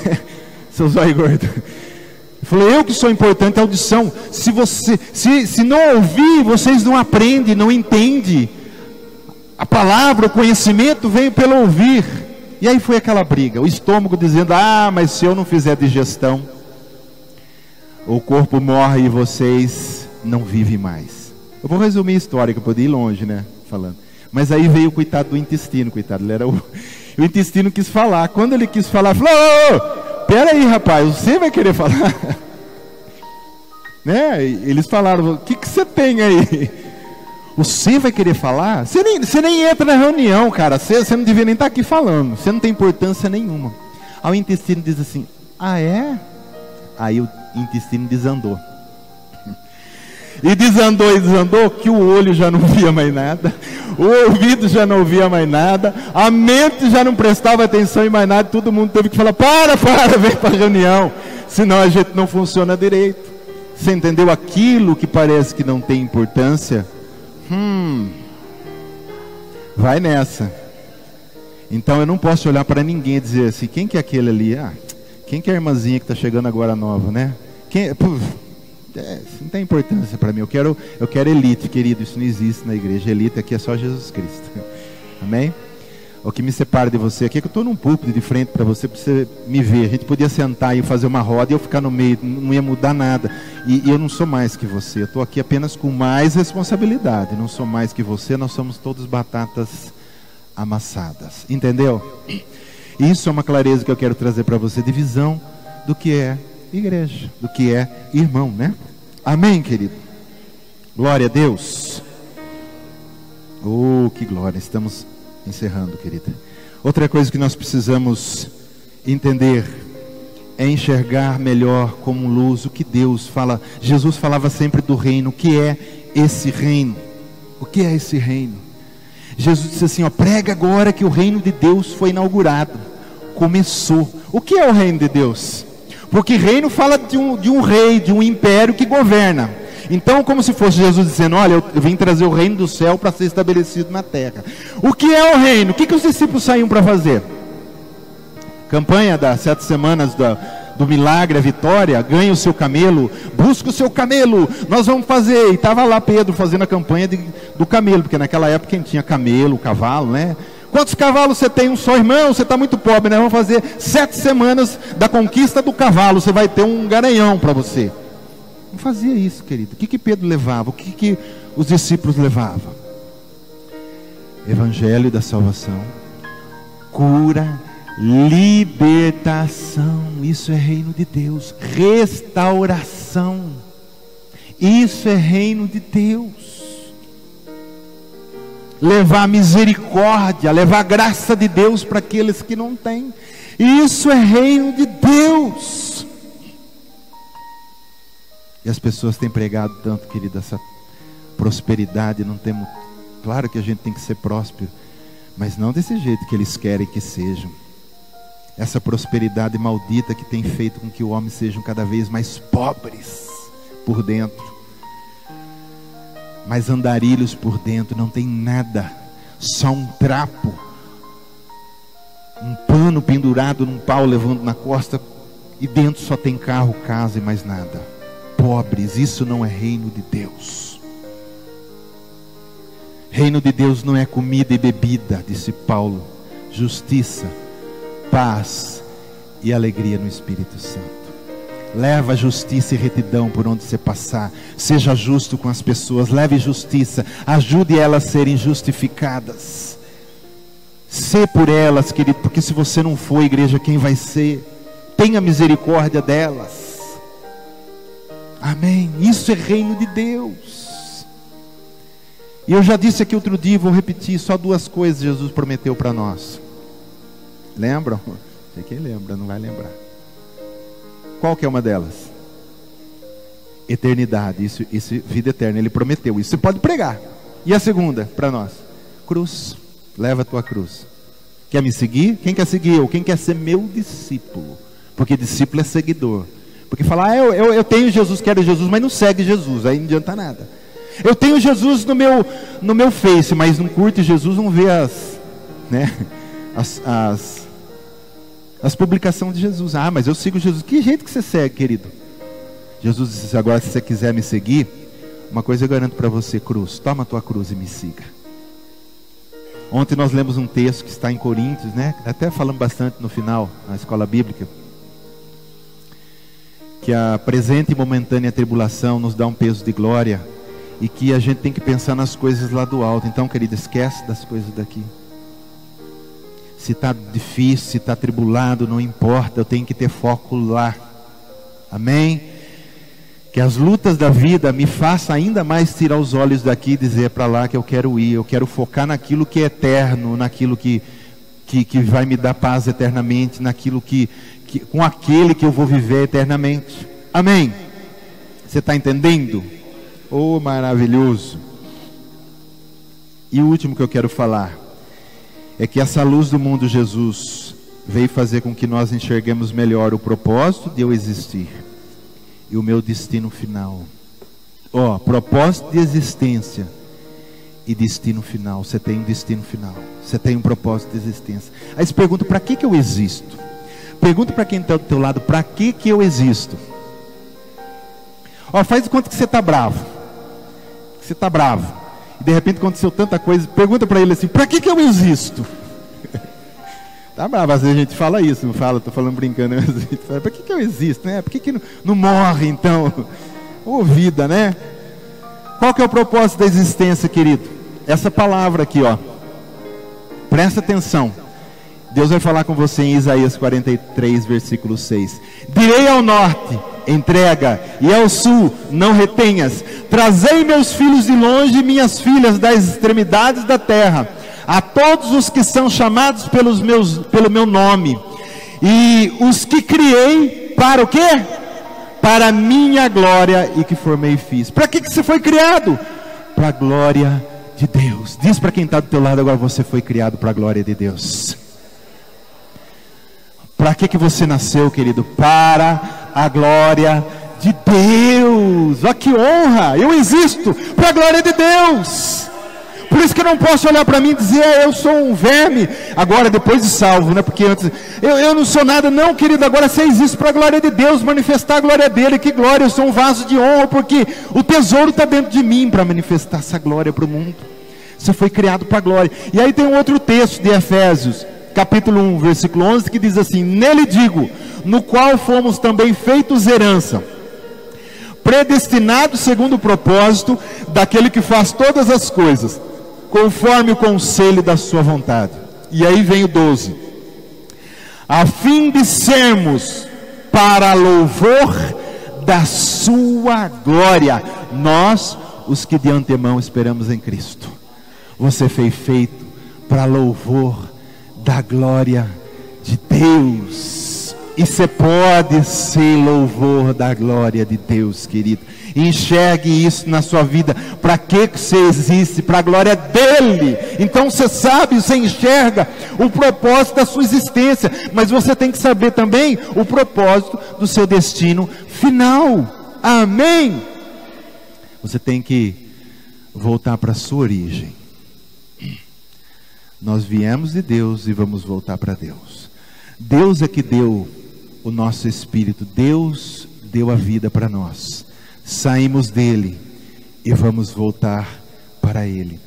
Seu zóio gordo. Eu falei: eu que sou importante, a audição. Se não ouvir, vocês não aprendem, não entendem. A palavra, o conhecimento vem pelo ouvir. E aí foi aquela briga, o estômago dizendo: mas se eu não fizer digestão, o corpo morre e vocês não vivem mais. Eu vou resumir a história, que eu podia ir longe, né, falando. Mas aí veio o coitado do intestino, coitado, ele era o intestino quis falar. Quando ele quis falar, falou: peraí, rapaz, você vai querer falar? Né? Eles falaram: o que você tem aí? Você vai querer falar? Você nem entra na reunião, cara. Você não devia nem estar aqui falando. Você não tem importância nenhuma. Aí o intestino diz assim: é? Aí o intestino desandou. E desandou, que o olho já não via mais nada, o ouvido já não ouvia mais nada, a mente já não prestava atenção em mais nada. Todo mundo teve que falar: vem para a reunião, senão a gente não funciona direito. Você entendeu? Aquilo que parece que não tem importância, vai nessa. Então eu não posso olhar para ninguém e dizer assim: quem que é aquele ali? Quem que é a irmãzinha que está chegando agora nova, né? Isso não tem importância para mim. Eu quero elite, querido. Isso não existe na igreja. Elite aqui é só Jesus Cristo. Amém? O que me separa de você aqui é que eu estou num púlpito de frente para você me ver. A gente podia sentar e fazer uma roda e eu ficar no meio, não ia mudar nada. E eu não sou mais que você. Eu estou aqui apenas com mais responsabilidade. Não sou mais que você. Nós somos todos batatas amassadas. Entendeu? Isso é uma clareza que eu quero trazer para você, de visão do que é igreja, do que é irmão, né? Amém, querido? Glória a Deus. Oh, que glória. Estamos encerrando, querida. Outra coisa que nós precisamos entender é enxergar melhor como luz o que Deus fala. Jesus falava sempre do reino. O que é esse reino? O que é esse reino? Jesus disse assim: prega agora que o reino de Deus foi inaugurado, começou. O que é o reino de Deus? Porque reino fala de um rei, de um império que governa. Então, como se fosse Jesus dizendo: olha, eu vim trazer o reino do céu para ser estabelecido na terra. O que é o reino? O que os discípulos saíam para fazer? Campanha das 7 semanas do milagre, a vitória. Ganha o seu camelo, busca o seu camelo, nós vamos fazer. E estava lá Pedro fazendo a campanha do camelo, porque naquela época quem tinha camelo, cavalo, né? Quantos cavalos você tem? Um só, irmão? Você está muito pobre, né? Vamos fazer 7 semanas da conquista do cavalo. Você vai ter um garanhão para você. Não fazia isso, querido. O que Pedro levava? O que os discípulos levavam? Evangelho da salvação, cura, libertação. Isso é reino de Deus. Restauração. Isso é reino de Deus. Levar misericórdia, levar a graça de Deus para aqueles que não têm. Isso é reino de Deus. E as pessoas têm pregado tanto, querida, essa prosperidade. Não temos, claro que a gente tem que ser próspero, mas não desse jeito que eles querem que sejam. Essa prosperidade maldita que tem feito com que o homem sejam cada vez mais pobres por dentro, mais andarilhos por dentro, não tem nada, só um trapo, um pano pendurado num pau levando na costa, e dentro só tem carro, casa e mais nada. Pobres, isso não é reino de Deus. Reino de Deus não é comida e bebida, disse Paulo. Justiça, paz e alegria no Espírito Santo. Leva justiça e retidão por onde você passar. Seja justo com as pessoas. Leve justiça. Ajude elas a serem justificadas. Sê por elas, querido. Porque se você não for, igreja, quem vai ser? Tenha misericórdia delas. Amém. Isso é reino de Deus. E eu já disse aqui outro dia, vou repetir, só 2 coisas Jesus prometeu para nós. Lembram? Sei quem lembra, não vai lembrar. Qual que é uma delas? Eternidade, isso, vida eterna, Ele prometeu. Isso você pode pregar. E a segunda, para nós? Cruz. Leva a tua cruz. Quer me seguir? Quem quer seguir eu? Quem quer ser meu discípulo? Porque discípulo é seguidor. Porque falar, eu tenho Jesus, quero Jesus, mas não segue Jesus, aí não adianta nada. Eu tenho Jesus no meu Face, mas não curte Jesus, não vê as publicações de Jesus. Ah, mas eu sigo Jesus. Que jeito que você segue, querido? Jesus disse, agora se você quiser me seguir, uma coisa eu garanto para você, cruz. Toma a tua cruz e me siga. Ontem nós lemos um texto que está em Coríntios, né? Até falamos bastante no final, na escola bíblica, que a presente e momentânea tribulação nos dá um peso de glória, e que a gente tem que pensar nas coisas lá do alto. Então, querido, esquece das coisas daqui. Se está difícil, se está tribulado, não importa, eu tenho que ter foco lá. Amém? Que as lutas da vida me façam ainda mais tirar os olhos daqui e dizer para lá que eu quero ir. Eu quero focar naquilo que é eterno, naquilo que vai me dar paz eternamente, naquilo com aquele que eu vou viver eternamente. Amém? Você está entendendo? Oh, maravilhoso. E o último que eu quero falar é que essa luz do mundo, Jesus, veio fazer com que nós enxerguemos melhor o propósito de eu existir e o meu destino final. Propósito de existência e destino final. Você tem um destino final, você tem um propósito de existência. Aí você pergunta, para que eu existo? Pergunta para quem está do teu lado, para que eu existo? Faz de conta que você está bravo. Você está bravo. E de repente aconteceu tanta coisa. Pergunta para ele assim, para que eu existo? Tá bravo, às vezes a gente fala isso, não fala, estou falando brincando, mas a gente fala, para que eu existo, né? Por que não morre então? Vida, né? Qual que é o propósito da existência, querido? Essa palavra aqui, presta atenção. Deus vai falar com você em Isaías 43, versículo 6. Direi ao norte, entrega, e ao sul, não retenhas. Trazei meus filhos de longe e minhas filhas das extremidades da terra, a todos os que são chamados pelo meu nome, e os que criei para o quê? Para a minha glória e que formei e fiz. Para que você foi criado? Para a glória de Deus. Diz para quem está do teu lado agora, você foi criado para a glória de Deus. Para que você nasceu, querido? Para a glória de Deus. Olha que honra, eu existo para a glória de Deus. Por isso que eu não posso olhar para mim e dizer, eu sou um verme, agora depois de salvo, né? Porque antes, eu não sou nada, não, querido, agora você existe para a glória de Deus, manifestar a glória dele. Que glória, eu sou um vaso de honra, porque o tesouro está dentro de mim para manifestar essa glória para o mundo. Você foi criado para a glória. E aí tem um outro texto de Efésios, capítulo 1, versículo 11, que diz assim, nele digo, no qual fomos também feitos herança, predestinados segundo o propósito daquele que faz todas as coisas, conforme o conselho da sua vontade. E aí vem o 12, a fim de sermos para louvor da sua glória, nós, os que de antemão esperamos em Cristo. Você foi feito para louvor da glória de Deus, e você pode ser louvor da glória de Deus, querido. Enxergue isso na sua vida. Para que você existe? Para a glória dele. Então você sabe, você enxerga o propósito da sua existência, mas você tem que saber também o propósito do seu destino final. Amém? Você tem que voltar para a sua origem. Nós viemos de Deus e vamos voltar para Deus. Deus é que deu o nosso espírito. Deus deu a vida para nós. Saímos dele e vamos voltar para ele.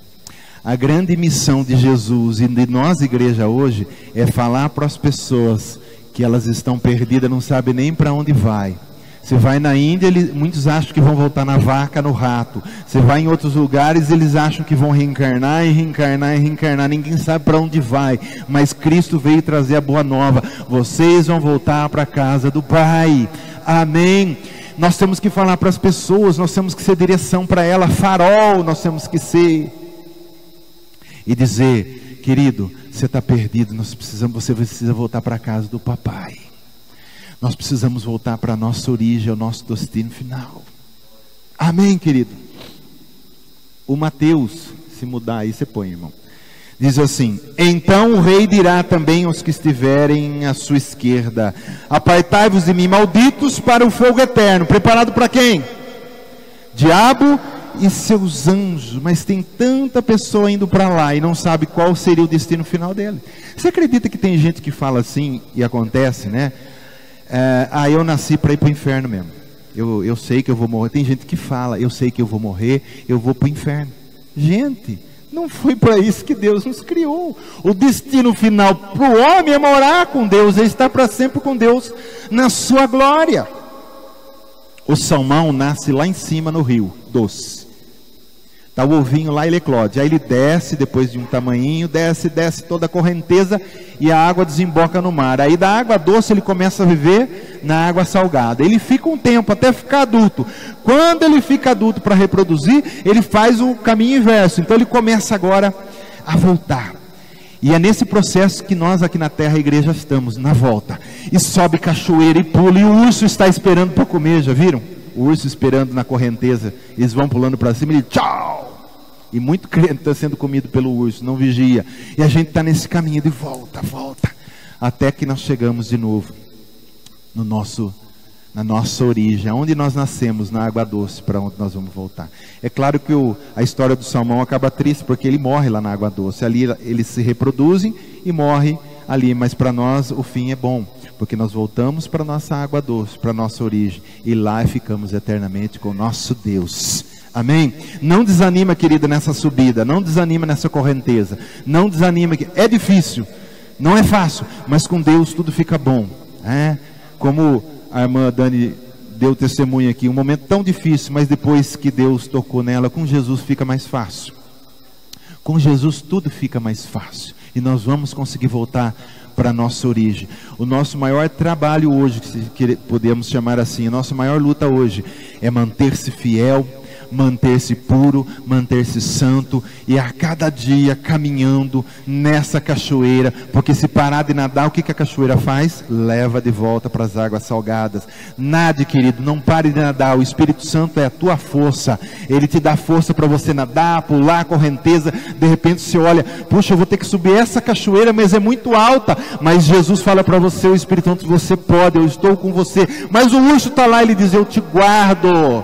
A grande missão de Jesus e de nós, igreja, hoje, é falar para as pessoas que elas estão perdidas, não sabem nem para onde vai. Você vai na Índia, muitos acham que vão voltar na vaca, no rato. Você vai em outros lugares, eles acham que vão reencarnar e reencarnar e reencarnar. Ninguém sabe para onde vai, mas Cristo veio trazer a boa nova. Vocês vão voltar para a casa do Pai. Amém? Nós temos que falar para as pessoas, nós temos que ser direção para ela, farol nós temos que ser. e dizer: querido, você está perdido, você precisa voltar para a casa do papai. Nós precisamos voltar para a nossa origem, ao nosso destino final. Amém, querido? O Mateus, se mudar aí, você põe, irmão. Diz assim: então o rei dirá também aos que estiverem à sua esquerda: apartai-vos de mim, malditos, para o fogo eterno. Preparado para quem? Diabo e seus anjos. Mas tem tanta pessoa indo para lá e não sabe qual seria o destino final dele. Você acredita que tem gente que fala assim, e acontece, né? Eu nasci para ir para o inferno mesmo. Eu sei que eu vou morrer. Tem gente que fala: eu sei que eu vou morrer, eu vou para o inferno. Gente, não foi para isso que Deus nos criou. O destino final para o homem é morar com Deus, é estar para sempre com Deus na sua glória. O salmão nasce lá em cima no rio doce. Está o ovinho lá, ele eclode. Aí ele desce, depois de um tamanhinho, desce toda a correnteza, e a água desemboca no mar. Aí da água doce ele começa a viver na água salgada. Ele fica um tempo até ficar adulto. Quando ele fica adulto para reproduzir, ele faz o caminho inverso. Então ele começa agora a voltar. E é nesse processo que nós aqui na terra, a igreja, estamos, na volta. E sobe cachoeira e pula, e o urso está esperando para comer, já viram? O urso esperando na correnteza, eles vão pulando para cima e ele tchau! E muito crente está sendo comido pelo urso, não vigia. E a gente está nesse caminho de volta, até que nós chegamos de novo na nossa origem, onde nós nascemos, na água doce, para onde nós vamos voltar. É claro que a história do salmão acaba triste, porque ele morre lá na água doce. Ali eles se reproduzem e morrem ali, mas para nós o fim é bom, porque nós voltamos para a nossa água doce, para a nossa origem, e lá ficamos eternamente com o nosso Deus. Amém? Não desanima, querida, nessa subida, não desanima nessa correnteza, não desanima, é difícil, não é fácil, mas com Deus tudo fica bom. Como a irmã Dani deu testemunho aqui, um momento tão difícil, mas depois que Deus tocou nela, com Jesus fica mais fácil. Com Jesus tudo fica mais fácil, e nós vamos conseguir voltar para a nossa origem. O nosso maior trabalho hoje, se podemos chamar assim, a nossa maior luta hoje é manter-se fiel, manter-se puro, manter-se santo, e a cada dia caminhando nessa cachoeira, porque se parar de nadar, o que a cachoeira faz? Leva de volta para as águas salgadas. Nade, querido, não pare de nadar. O Espírito Santo é a tua força, ele te dá força para você nadar, pular a correnteza. De repente você olha: puxa, eu vou ter que subir essa cachoeira, mas é muito alta. Mas Jesus fala para você, o Espírito Santo: você pode, eu estou com você. Mas o urso está lá, ele diz: eu te guardo,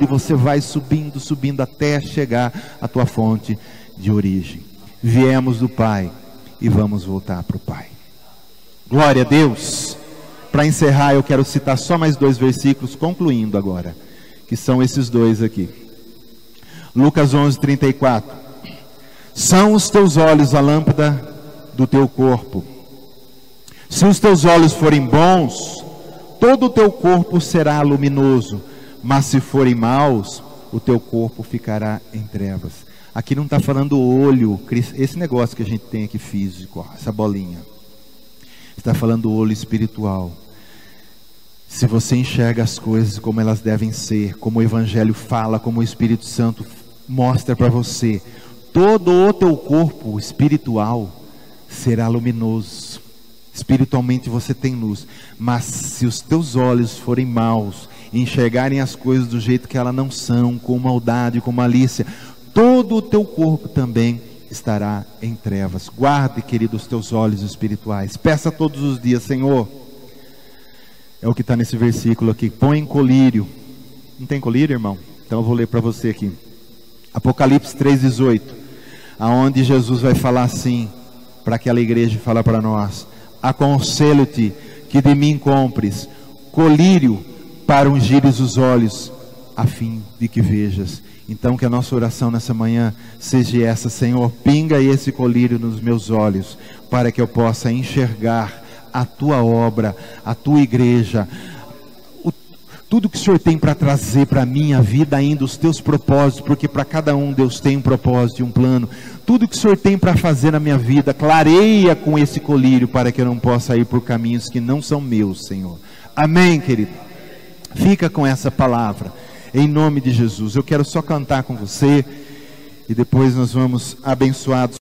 e você vai subindo até chegar à tua fonte de origem. Viemos do Pai e vamos voltar para o Pai. Glória a Deus. Para encerrar, eu quero citar só mais 2 versículos, concluindo agora, que são esses 2 aqui. Lucas 11:34. São os teus olhos a lâmpada do teu corpo. Se os teus olhos forem bons, todo o teu corpo será luminoso. Mas se forem maus, o teu corpo ficará em trevas. Aqui não está falando olho, esse negócio que a gente tem aqui físico, essa bolinha. Está falando olho espiritual. Se você enxerga as coisas como elas devem ser, como o Evangelho fala, como o Espírito Santo mostra para você, todo o teu corpo espiritual será luminoso. Espiritualmente você tem luz. Mas se os teus olhos forem maus, enxergarem as coisas do jeito que elas não são, com maldade, com malícia, todo o teu corpo também estará em trevas. Guarde, querido, os teus olhos espirituais. Peça todos os dias: Senhor, é o que está nesse versículo aqui, põe em colírio. Não tem colírio, irmão? Então eu vou ler para você aqui. Apocalipse 3:18, aonde Jesus vai falar assim, para aquela igreja, falar para nós: aconselho-te que de mim compres colírio para ungires os olhos, a fim de que vejas. Então que a nossa oração nessa manhã seja essa: Senhor, pinga esse colírio nos meus olhos, para que eu possa enxergar a tua obra, a tua igreja, tudo que o Senhor tem para trazer para a minha vida ainda, os teus propósitos, porque para cada um Deus tem um propósito e um plano. Tudo que o Senhor tem para fazer na minha vida, clareia com esse colírio, para que eu não possa ir por caminhos que não são meus, Senhor. Amém, querido? Fica com essa palavra, em nome de Jesus. Eu quero só cantar com você, e depois nós vamos abençoados